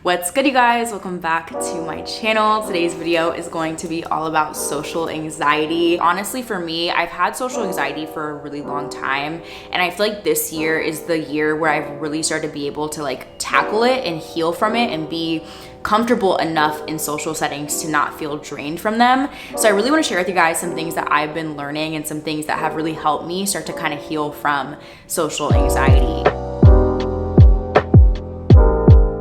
What's good, you guys? Welcome back to my channel. Today's video is going to be all about social anxiety. Honestly, for me, I've had social anxiety for a really long time, and I feel like this year is the year where I've really started to be able to tackle it and heal from it and be comfortable enough in social settings to not feel drained from them. So I really want to share with you guys some things that I've been learning and some things that have really helped me start to kind of heal from social anxiety.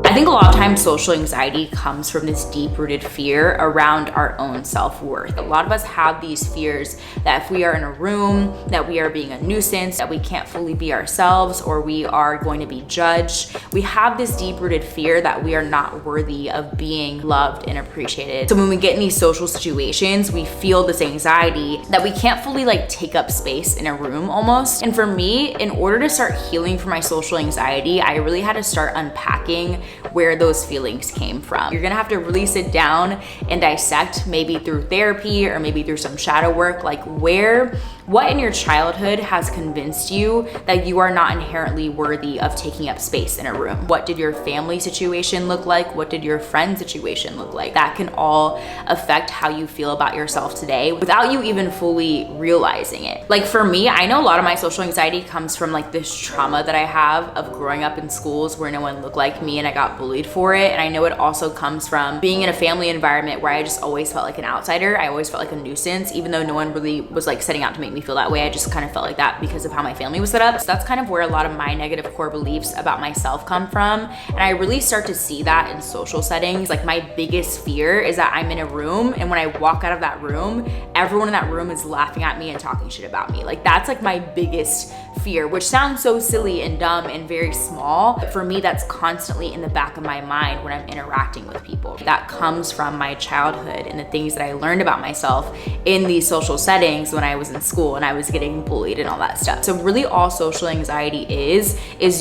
I think a lot of times social anxiety comes from this deep-rooted fear around our own self-worth. A lot of us have these fears that if we are in a room, that we are being a nuisance, that we can't fully be ourselves, or we are going to be judged. We have this deep-rooted fear that we are not worthy of being loved and appreciated. So when we get in these social situations, we feel this anxiety that we can't fully take up space in a room almost. And for me, in order to start healing from my social anxiety, I really had to start unpacking where those feelings came from. You're gonna have to really sit down and dissect, maybe through therapy or maybe through some shadow work, what in your childhood has convinced you that you are not inherently worthy of taking up space in a room? What did your family situation look like? What did your friend situation look like? That can all affect how you feel about yourself today without you even fully realizing it. For me, I know a lot of my social anxiety comes from this trauma that I have of growing up in schools where no one looked like me and I got bullied for it. And I know it also comes from being in a family environment where I just always felt like an outsider. I always felt like a nuisance, even though no one really was setting out to make me feel that way. I just kind of felt like that because of how my family was set up. So that's kind of where a lot of my negative core beliefs about myself come from. And I really start to see that in social settings. My biggest fear is that I'm in a room, and when I walk out of that room, everyone in that room is laughing at me and talking shit about me. That's my biggest fear, which sounds so silly and dumb and very small. But for me, that's constantly in the back of my mind when I'm interacting with people. That comes from my childhood and the things that I learned about myself in these social settings when I was in school and I was getting bullied and all that stuff. So really all social anxiety is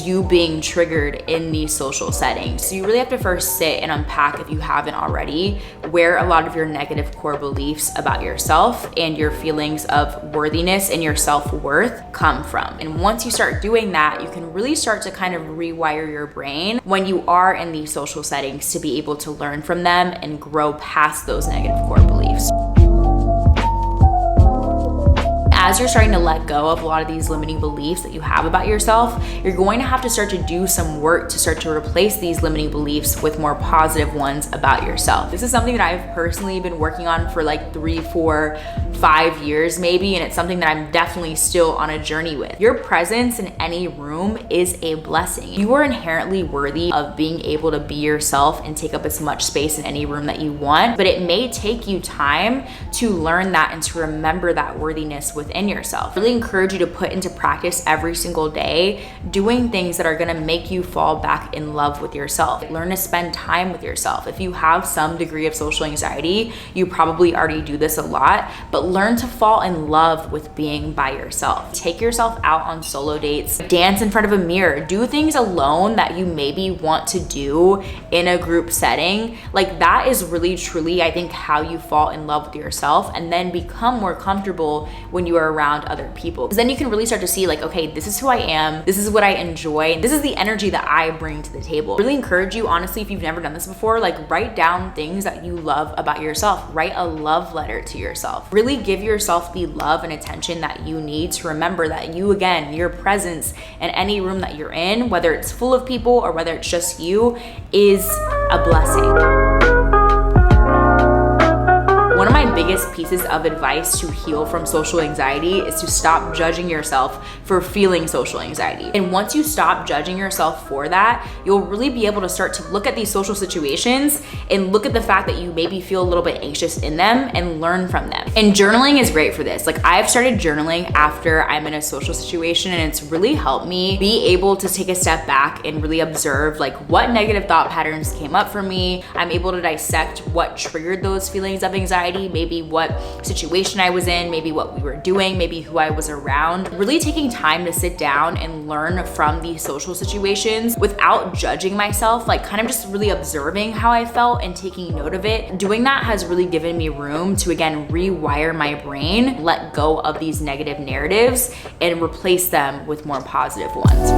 you being triggered in these social settings. So you really have to first sit and unpack, if you haven't already, where a lot of your negative core beliefs about yourself and your feelings of worthiness and your self-worth come from. And once you start doing that, you can really start to kind of rewire your brain when you are in these social settings to be able to learn from them and grow past those negative core beliefs. As you're starting to let go of a lot of these limiting beliefs that you have about yourself, you're going to have to start to do some work to start to replace these limiting beliefs with more positive ones about yourself. This is something that I've personally been working on for 3, 4, 5 years maybe, and it's something that I'm definitely still on a journey with. Your presence in any room is a blessing. You are inherently worthy of being able to be yourself and take up as much space in any room that you want, but it may take you time to learn that and to remember that worthiness within yourself. I really encourage you to put into practice every single day doing things that are gonna make you fall back in love with yourself. Learn to spend time with yourself. If you have some degree of social anxiety, you probably already do this a lot, but learn to fall in love with being by yourself. Take yourself out on solo dates, dance in front of a mirror, do things alone that you maybe want to do in a group setting. That is really truly, I think, how you fall in love with yourself and then become more comfortable when you are around other people. Because then you can really start to see okay, this is who I am, this is what I enjoy, this is the energy that I bring to the table. Really encourage you, honestly, if you've never done this before, write down things that you love about yourself. Write a love letter to yourself. Really give yourself the love and attention that you need to remember that you, again, your presence in any room that you're in, whether it's full of people or whether it's just you, is a blessing. One of my biggest pieces of advice to heal from social anxiety is to stop judging yourself for feeling social anxiety. And once you stop judging yourself for that, you'll really be able to start to look at these social situations and look at the fact that you maybe feel a little bit anxious in them and learn from them. And journaling is great for this. I've started journaling after I'm in a social situation, and it's really helped me be able to take a step back and really observe what negative thought patterns came up for me. I'm able to dissect what triggered those feelings of anxiety, maybe what situation I was in, maybe what we were doing, maybe who I was around. Really taking time to sit down and learn from these social situations without judging myself, kind of just really observing how I felt and taking note of it. Doing that has really given me room to, again, rewire my brain, let go of these negative narratives and replace them with more positive ones.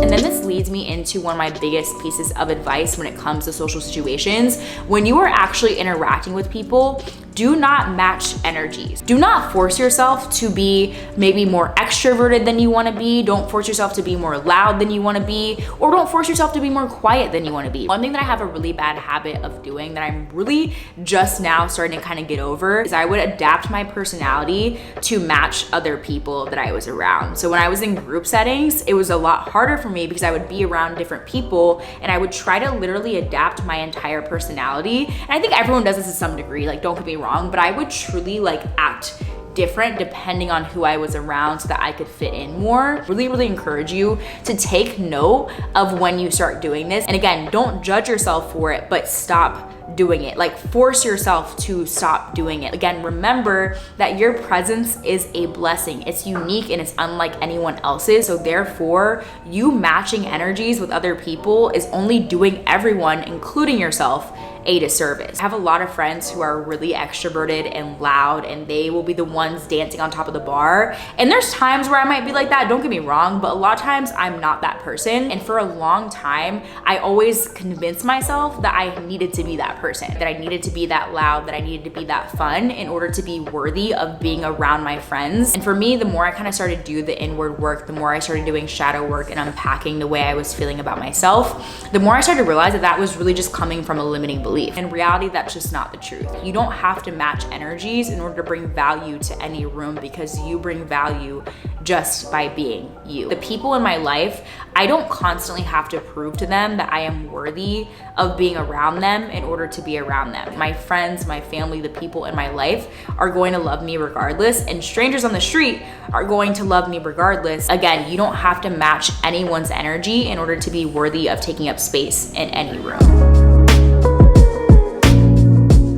And then this leads me into one of my biggest pieces of advice when it comes to social situations. When you are actually interacting with people, do not match energies. Do not force yourself to be maybe more extroverted than you want to be. Don't force yourself to be more loud than you want to be, or don't force yourself to be more quiet than you want to be. One thing that I have a really bad habit of doing that I'm really just now starting to kind of get over is I would adapt my personality to match other people that I was around. So when I was in group settings, it was a lot harder for me because I would be around different people and I would try to literally adapt my entire personality. And I think everyone does this to some degree, like don't get me wrong, but I would truly like act different depending on who I was around so that I could fit in more. Really encourage you to take note of when you start doing this. And again, don't judge yourself for it, but stop doing it. Like force yourself to stop doing it. Again, remember that your presence is a blessing. It's unique and it's unlike anyone else's. So therefore, you matching energies with other people is only doing everyone, including yourself, a disservice. I have a lot of friends who are really extroverted and loud, and they will be the ones dancing on top of the bar. And there's times where I might be like that, don't get me wrong, but a lot of times I'm not that person. And for a long time, I always convinced myself that I needed to be that person, that I needed to be that loud, that I needed to be that fun in order to be worthy of being around my friends. And for me, the more I kind of started to do the inward work, the more I started doing shadow work and unpacking the way I was feeling about myself, the more I started to realize that that was really just coming from a limiting belief. In reality, that's just not the truth. You don't have to match energies in order to bring value to any room, because you bring value just by being you. The people in my life, I don't constantly have to prove to them that I am worthy of being around them in order to be around them. My friends, my family, the people in my life are going to love me regardless, and strangers on the street are going to love me regardless. Again, you don't have to match anyone's energy in order to be worthy of taking up space in any room.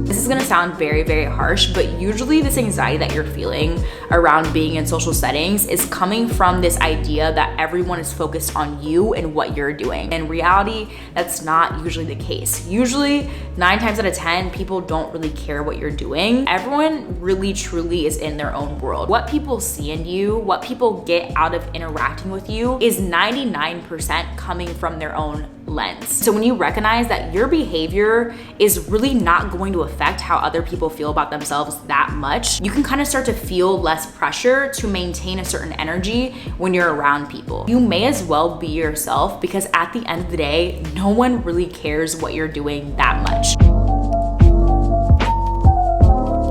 This is gonna sound very harsh, but usually this anxiety that you're feeling around being in social settings is coming from this idea that everyone is focused on you and what you're doing. In reality, that's not usually the case. Usually 9 times out of 10, people don't really care what you're doing. Everyone really truly is in their own world. What people see in you, what people get out of interacting with you is 99% coming from their own lens. So when you recognize that your behavior is really not going to affect how other people feel about themselves that much, you can kind of start to feel less pressure to maintain a certain energy when you're around people. You may as well be yourself, because at the end of the day, no one really cares what you're doing that much.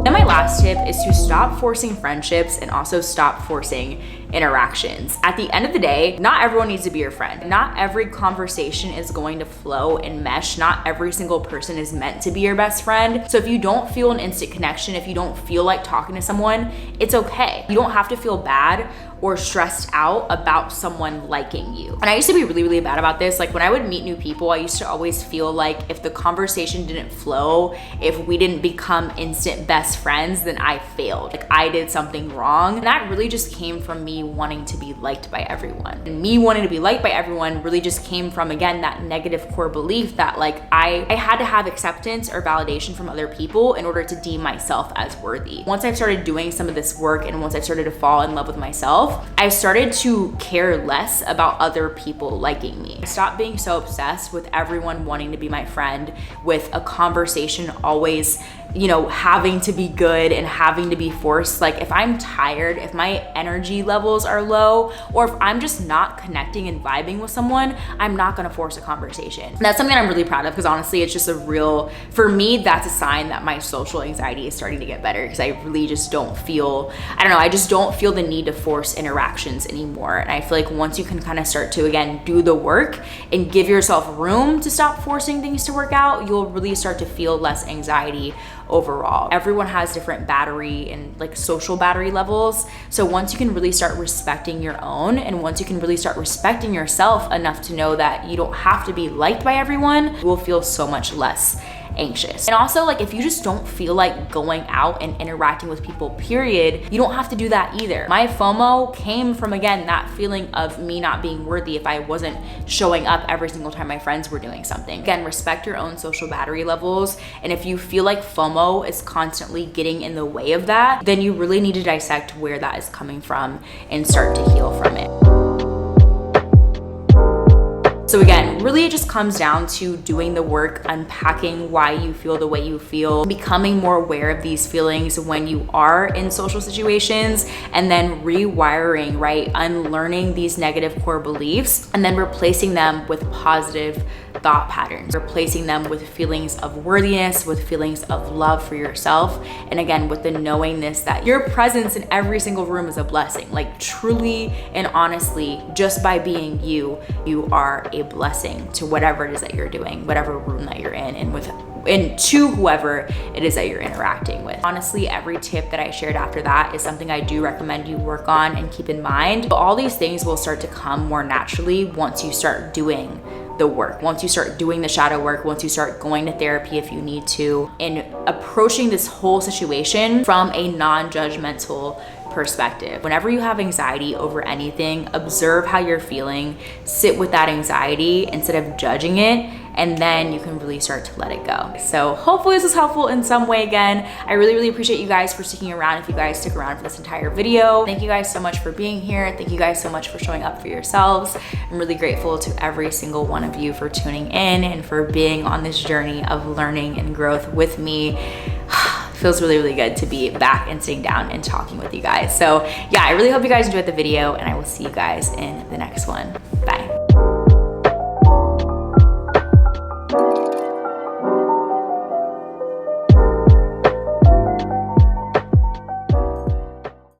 Then my last tip is to stop forcing friendships and also stop forcing interactions. At the end of the day, not everyone needs to be your friend. Not every conversation is going to flow and mesh. Not every single person is meant to be your best friend. So if you don't feel an instant connection, if you don't feel like talking to someone, it's okay. You don't have to feel bad or stressed out about someone liking you. And I used to be really bad about this. Like when I would meet new people, I used to always feel like if the conversation didn't flow, if we didn't become instant best friends, then I failed. Like I did something wrong. And that really just came from me wanting to be liked by everyone. And me wanting to be liked by everyone really just came from, again, that negative core belief that like I had to have acceptance or validation from other people in order to deem myself as worthy. Once I've started doing some of this work and once I've started to fall in love with myself, I've started to care less about other people liking me. I stopped being so obsessed with everyone wanting to be my friend, with a conversation always, having to be good and having to be forced. Like if I'm tired, if my energy levels are low, or if I'm just not connecting and vibing with someone, I'm not gonna force a conversation. And that's something I'm really proud of, because honestly, it's just for me, that's a sign that my social anxiety is starting to get better, because I really just don't feel, I just don't feel the need to force interactions anymore. And I feel like once you can kind of start to, again, do the work and give yourself room to stop forcing things to work out, you'll really start to feel less anxiety overall. Everyone has different battery and like social battery levels. So once you can really start respecting your own, and once you can really start respecting yourself enough to know that you don't have to be liked by everyone, you will feel so much less anxious. And also, like, if you just don't feel like going out and interacting with people, period, you don't have to do that either. My FOMO came from, again, that feeling of me not being worthy if I wasn't showing up every single time my friends were doing something. Again, respect your own social battery levels. And if you feel like FOMO is constantly getting in the way of that, then you really need to dissect where that is coming from and start to heal from it. So again, really it just comes down to doing the work, unpacking why you feel the way you feel, becoming more aware of these feelings when you are in social situations, and then rewiring, right? Unlearning these negative core beliefs and then replacing them with positive thought patterns, replacing them with feelings of worthiness, with feelings of love for yourself. And again, with the knowingness that your presence in every single room is a blessing. Like truly and honestly, just by being you, you are a blessing to whatever it is that you're doing, whatever room that you're in, and to whoever it is that you're interacting with. Honestly, every tip that I shared after that is something I do recommend you work on and keep in mind. But all these things will start to come more naturally once you start doing the work, once you start doing the shadow work, once you start going to therapy if you need to, and approaching this whole situation from a non-judgmental perspective. Whenever you have anxiety over anything, observe how you're feeling, sit with that anxiety instead of judging it, and then you can really start to let it go. So hopefully this was helpful in some way. Again, I really appreciate you guys for sticking around. If you guys stick around for this entire video, thank you guys so much for being here. Thank you guys so much for showing up for yourselves. I'm really grateful to every single one of you for tuning in and for being on this journey of learning and growth with me. Feels really good to be back and sitting down and talking with you guys. So yeah, I really hope you guys enjoyed the video, and I will see you guys in the next one.